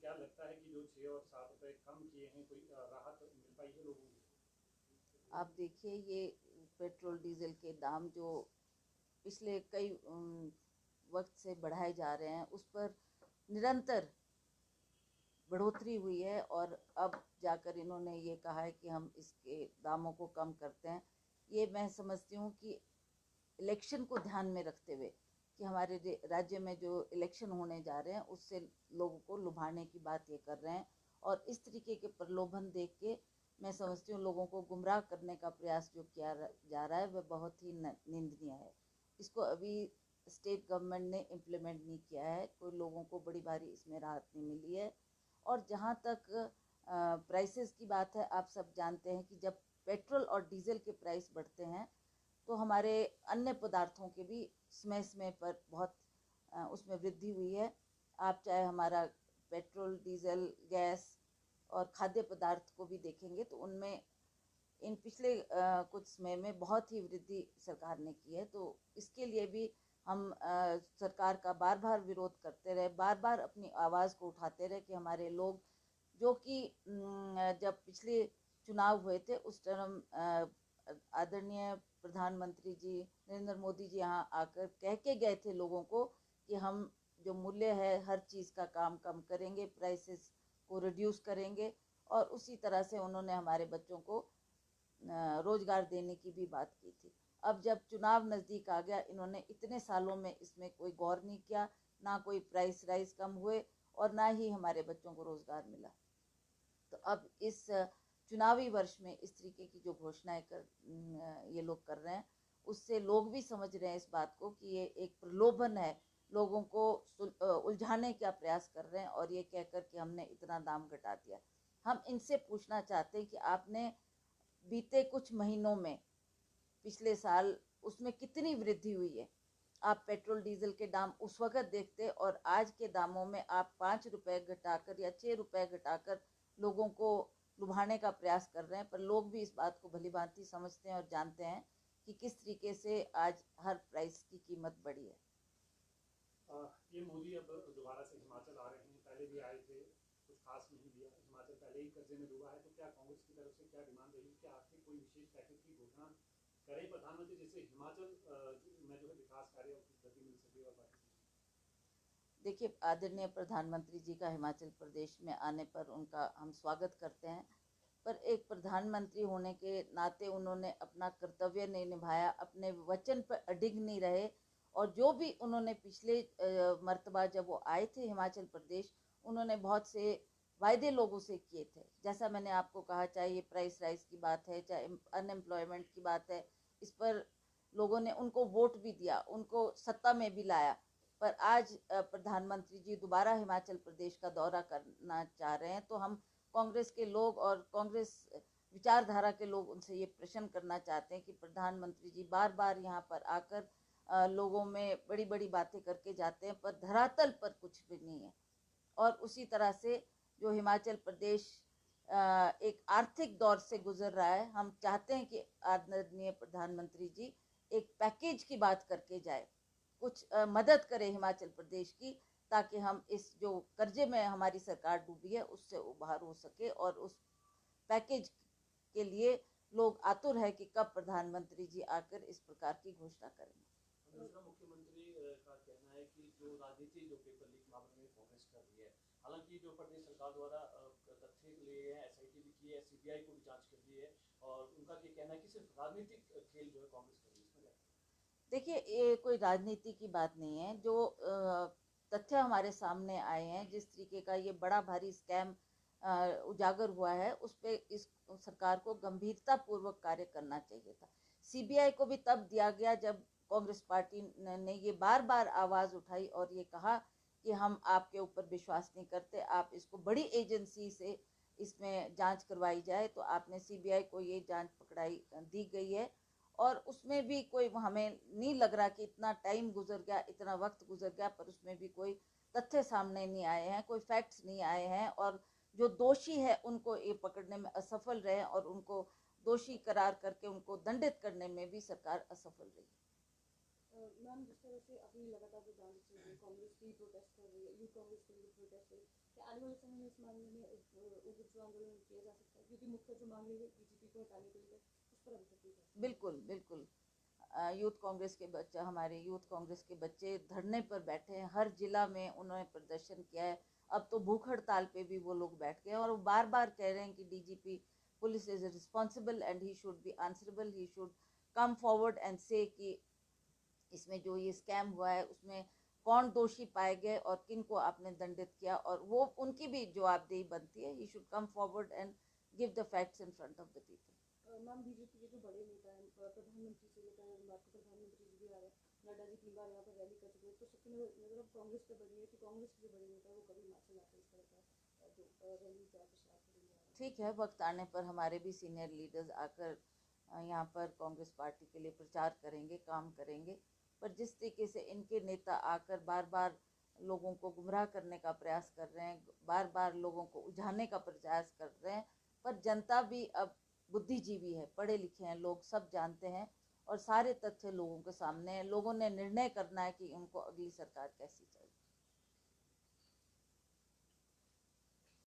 क्या लगता है कि जो 6 और 7 रुपए कम किए हैं, कोई राहत मिल पाई है लोगों को? आप देखिए, ये पेट्रोल डीजल के दाम जो पिछले कई वक्त से बढ़ाए जा रहे हैं, उस पर निरंतर बढ़ोतरी हुई है और अब जाकर इन्होंने ये कहा है कि हम इसके दामों को कम करते हैं। ये मैं समझती हूँ कि इलेक्शन को ध्यान में रखते हुए कि हमारे राज्य में जो इलेक्शन होने जा रहे हैं उससे लोगों को लुभाने की बात ये कर रहे हैं, और इस तरीके के प्रलोभन देख के मैं समझती हूँ लोगों को गुमराह करने का प्रयास जो किया जा रहा है वह बहुत ही निंदनीय है। इसको अभी स्टेट गवर्नमेंट ने इम्प्लीमेंट नहीं किया है, कोई लोगों को बड़ी भारी इसमें राहत नहीं मिली है। और जहाँ तक प्राइसेस की बात है, आप सब जानते हैं कि जब पेट्रोल और डीजल के प्राइस बढ़ते हैं तो हमारे अन्य पदार्थों के भी समय समय पर बहुत उसमें वृद्धि हुई है। आप चाहे हमारा पेट्रोल, डीजल, गैस और खाद्य पदार्थ को भी देखेंगे तो उनमें इन पिछले कुछ समय में बहुत ही वृद्धि सरकार ने की है। तो इसके लिए भी हम सरकार का बार बार विरोध करते रहे, बार बार अपनी आवाज़ को उठाते रहे कि हमारे लोग जो कि जब पिछले चुनाव हुए थे उस टाइम आदरणीय प्रधानमंत्री जी नरेंद्र मोदी जी यहाँ आकर कह के गए थे लोगों को कि हम जो मूल्य है हर चीज़ का काम कम करेंगे, प्राइसेस को रिड्यूस करेंगे, और उसी तरह से उन्होंने हमारे बच्चों को रोजगार देने की भी बात की थी। अब जब चुनाव नज़दीक आ गया, इन्होंने इतने सालों में इसमें कोई गौर नहीं किया, ना कोई प्राइस राइज कम हुए और ना ही हमारे बच्चों को रोजगार मिला। तो अब इस चुनावी वर्ष में इस तरीके की जो घोषणाएं ये लोग कर रहे हैं, उससे लोग भी समझ रहे हैं इस बात को कि ये एक प्रलोभन है, लोगों को उलझाने का प्रयास कर रहे हैं, और ये कहकर कि हमने इतना दाम घटा दिया। हम इनसे पूछना चाहते हैं कि आपने बीते कुछ महीनों में पिछले साल उसमें कितनी वृद्धि हुई है? आप पेट्रोल डीजल के दाम उस वक्त देखते और आज के दामों में आप 5 रुपए घटाकर या 6 रुपए घटाकर लोगों को लुभाने का प्रयास कर रहे हैं। पर लोग भी इस बात को भली भांति समझते हैं और जानते हैं कि किस तरीके से आज हर प्राइस की कीमत बढ़ी है। ये मोदी अब दोबारा से हिमाचल आ रहे हैं, पहले भी आए थे, कुछ खास नहीं दिया, हिमाचल पहले ही कर्जे में डूबा है, तो क्या कांग्रेस की तरफ से क्या डिमांड रही, क्या आर्थिक कोई विशेष पैकेज की घोषणा करे प्रधानमंत्री, जिससे हिमाचल में जो है विकास कार्य की गति मिल सके और बाकी? देखिए, आदरणीय प्रधानमंत्री जी का हिमाचल प्रदेश में आने पर उनका हम स्वागत करते हैं, पर एक प्रधानमंत्री होने के नाते उन्होंने अपना कर्तव्य नहीं निभाया, अपने वचन पर अडिग नहीं रहे, और जो भी उन्होंने पिछले मर्तबा जब वो आए थे हिमाचल प्रदेश, उन्होंने बहुत से वायदे लोगों से किए थे। जैसा मैंने आपको कहा, चाहे ये प्राइस राइज की बात है, चाहे अनएम्प्लॉयमेंट की बात है, इस पर लोगों ने उनको वोट भी दिया, उनको सत्ता में भी लाया। पर आज प्रधानमंत्री जी दोबारा हिमाचल प्रदेश का दौरा करना चाह रहे हैं, तो हम कांग्रेस के लोग और कांग्रेस विचारधारा के लोग उनसे ये प्रश्न करना चाहते हैं कि प्रधानमंत्री जी बार बार यहाँ पर आकर लोगों में बड़ी बड़ी बातें करके जाते हैं, पर धरातल पर कुछ भी नहीं है। और उसी तरह से जो हिमाचल प्रदेश एक आर्थिक दौर से गुजर रहा है, हम चाहते हैं कि आदरणीय प्रधानमंत्री जी एक पैकेज की बात करके जाए, कुछ मदद करे हिमाचल प्रदेश की, ताकि हम इस जो कर्जे में हमारी सरकार डूबी है उससे उबार हो सके, और उस पैकेज के लिए लोग आतुर है कि कब प्रधानमंत्री जी आकर इस प्रकार की घोषणा करेंगे। दूसरा, मुख्यमंत्री का कहना है कि जो राजनीति जो पेपर लीक मामले में कांग्रेस कर रही है, हालांकि जो प्रदेश सरकार द्वारा तथ्य लिए हैं, एसआईटी भी की है, सीबीआई को भी जांच कर दी है, और उनका ये कहना है कि सिर्फ राजनीतिक खेल जो है कांग्रेस कर रही है, इसमें देखिए, ये कोई राजनीति की बात नहीं है। जो तथ्य हमारे सामने आए हैं, जिस तरीके का ये बड़ा भारी स्कैम उजागर हुआ है, उस पे इस सरकार को गंभीरता पूर्वक कार्य करना चाहिए था। सीबीआई को भी तब दिया गया जब कांग्रेस पार्टी ने ये बार बार आवाज़ उठाई और ये कहा कि हम आपके ऊपर विश्वास नहीं करते, आप इसको बड़ी एजेंसी से इसमें जांच करवाई जाए। तो आपने सीबीआई को ये जांच पकड़ाई दी गई है, और उसमें भी कोई हमें नहीं लग रहा कि इतना टाइम गुजर गया, इतना वक्त गुजर गया, पर उसमें भी कोई तथ्य सामने नहीं आए हैं, कोई फैक्ट्स नहीं आए हैं, और जो दोषी है उनको ये पकड़ने में असफल रहे, और उनको दोषी करार करके उनको दंडित करने में भी सरकार असफल रही। मैम, जिस तरह से अपनी लगातार जो डांस चल रही है, कांग्रेस भी प्रोटेस्ट कर रही है, यूथ कांग्रेस के लिए प्रोटेस्ट है, क्या आने वाले समय में इस मामले में उग्र जो आंदोलन किया जा सकता है, क्योंकि मुख्य जो मांग है बीजेपी को हटाने को लेकर उस पर अभी तक कोई फैसला नहीं बिल्कुल बिल्कुल। यूथ कांग्रेस के बच्चे, हमारे यूथ कांग्रेस के बच्चे धरने पर बैठे हैं, हर जिला में उन्होंने प्रदर्शन किया है। अब तो भूख हड़ताल पे भी वो लोग बैठ गए हैं और वो बार बार कह रहे हैं कि DGP police is responsible and he should be answerable, he should come forward and से कि इसमें जो ये स्कैम हुआ है उसमें कौन दोषी पाए गए और किन को आपने दंडित किया, और वो उनकी भी जवाबदेही बनती है। He should come forward and give the facts in front of the people. Ma'am, BJP के जो बड़े नेता हैं, प्रधानमंत्री से लेकर बात को, प्रधानमंत्री जी भी आ रहे हैं, नड्डा जी 3 बार यहाँ पर रैली कर चुके हैं, तो सबकी नजर अब कांग्रेस पे बनी है कि कांग्रेस के जो बड़े नेता है वो कभी हिमाचल आकर इस तरह का जो रैली का प्रचार करेंगे। ठीक है, वक्त आने पर हमारे भी सीनियर लीडर्स आकर यहाँ पर कांग्रेस पार्टी के लिए प्रचार करेंगे, काम करेंगे। पर जिस तरीके से इनके नेता आकर बार बार लोगों को गुमराह करने का प्रयास कर रहे हैं, बार बार लोगों को उलझाने का प्रयास कर रहे हैं, पर जनता भी अब बुद्धिजीवी है, पढ़े लिखे हैं लोग, सब जानते हैं और सारे तथ्य लोगों के सामने हैं। लोगों ने निर्णय करना है कि उनको अगली सरकार कैसी चाहिए।